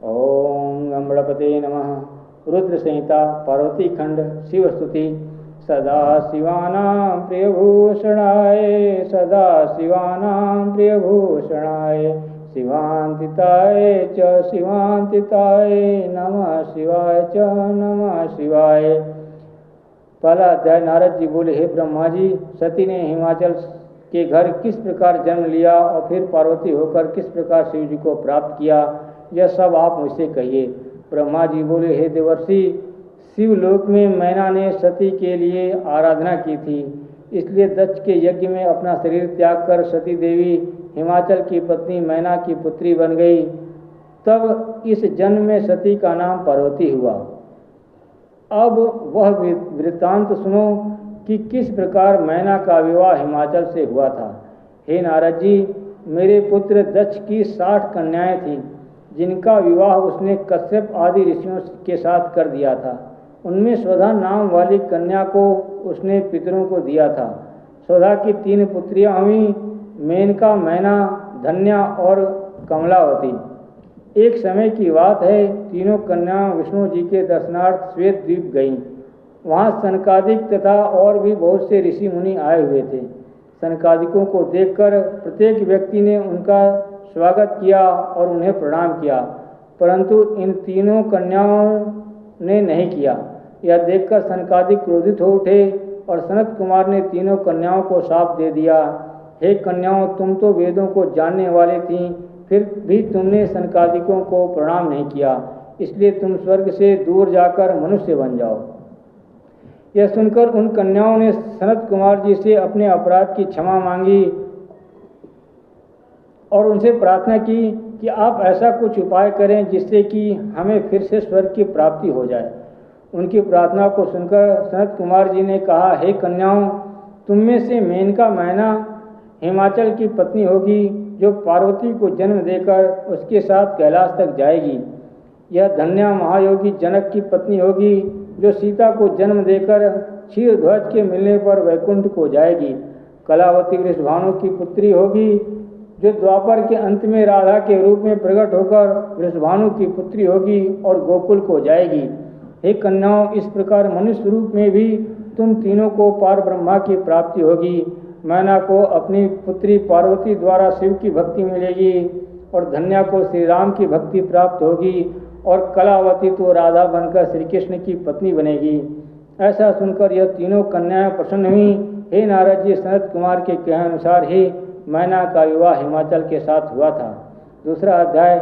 ओम गणपते नमः। रुद्र संहिता पार्वती खंड शिव स्तुति। सदा शिवानां प्रियभूषणाय सदा शिवानां प्रियभूषणाय शिवान्तिताय च शिवान्तिताय नमः शिवाय च नमः शिवाय। पहला अध्याय। नारद जी बोले, हे ब्रह्मा जी, सती ने हिमाचल के घर किस प्रकार जन्म लिया और फिर पार्वती होकर किस प्रकार शिव जी को प्राप्त किया, यह सब आप मुझसे कहिए। ब्रह्मा जी बोले, हे देवर्षि, शिवलोक में मैना ने सती के लिए आराधना की थी, इसलिए दक्ष के यज्ञ में अपना शरीर त्याग कर सती देवी हिमाचल की पत्नी मैना की पुत्री बन गई। तब इस जन्म में सती का नाम पार्वती हुआ। अब वह वृत्तांत सुनो कि किस प्रकार मैना का विवाह हिमाचल से हुआ था। हे नारद जी, मेरे पुत्र दक्ष की 60 कन्याएं थीं, जिनका विवाह उसने कश्यप आदि ऋषियों के साथ कर दिया था। उनमें स्वधा नाम वाली कन्या को उसने पितरों को दिया था। स्वधा की 3 पुत्रियां हुईं, मेनका, मैना, धन्या और कमलावती। एक समय की बात है, तीनों कन्याएं विष्णु जी के दर्शनार्थ श्वेत द्वीप गईं। वहाँ सनकादिक तथा और भी बहुत से ऋषि मुनि आए हुए थे। सनकादिकों को देखकर प्रत्येक व्यक्ति ने उनका स्वागत किया और उन्हें प्रणाम किया, परंतु इन तीनों कन्याओं ने नहीं किया। यह देखकर सनकादिक क्रोधित हो उठे और सनत कुमार ने तीनों कन्याओं को शाप दे दिया। हे कन्याओं, तुम तो वेदों को जानने वाली थीं, फिर भी तुमने सनकादिकों को प्रणाम नहीं किया, इसलिए तुम स्वर्ग से दूर जाकर मनुष्य बन जाओ। यह सुनकर उन कन्याओं ने सनत कुमार जी से अपने अपराध की क्षमा मांगी और उनसे प्रार्थना की कि आप ऐसा कुछ उपाय करें जिससे कि हमें फिर से स्वर्ग की प्राप्ति हो जाए। उनकी प्रार्थना को सुनकर सनत कुमार जी ने कहा, हे कन्याओं, तुम में से मेनका मैना हिमाचल की पत्नी होगी, जो पार्वती को जन्म देकर उसके साथ कैलाश तक जाएगी। यह धन्या महायोगी जनक की पत्नी होगी, जो सीता को जन्म देकर क्षीरध्वज के मिलने पर वैकुंठ को जाएगी। कलावती वृषभानु की पुत्री होगी, जो द्वापर के अंत में राधा के रूप में प्रकट होकर वृषभानु की पुत्री होगी और गोकुल को जाएगी। हे कन्याओं, इस प्रकार मनुष्य रूप में भी तुम तीनों को पार ब्रह्मा की प्राप्ति होगी। मैना को अपनी पुत्री पार्वती द्वारा शिव की भक्ति मिलेगी और धन्या को श्री राम की भक्ति प्राप्त होगी और कलावती तो राधा बनकर श्री कृष्ण की पत्नी बनेगी। ऐसा सुनकर यह तीनों कन्याएं प्रसन्न हुई। हे नारद जी, सनत कुमार के कहे अनुसार ही मैना का विवाह हिमाचल के साथ हुआ था। दूसरा अध्याय।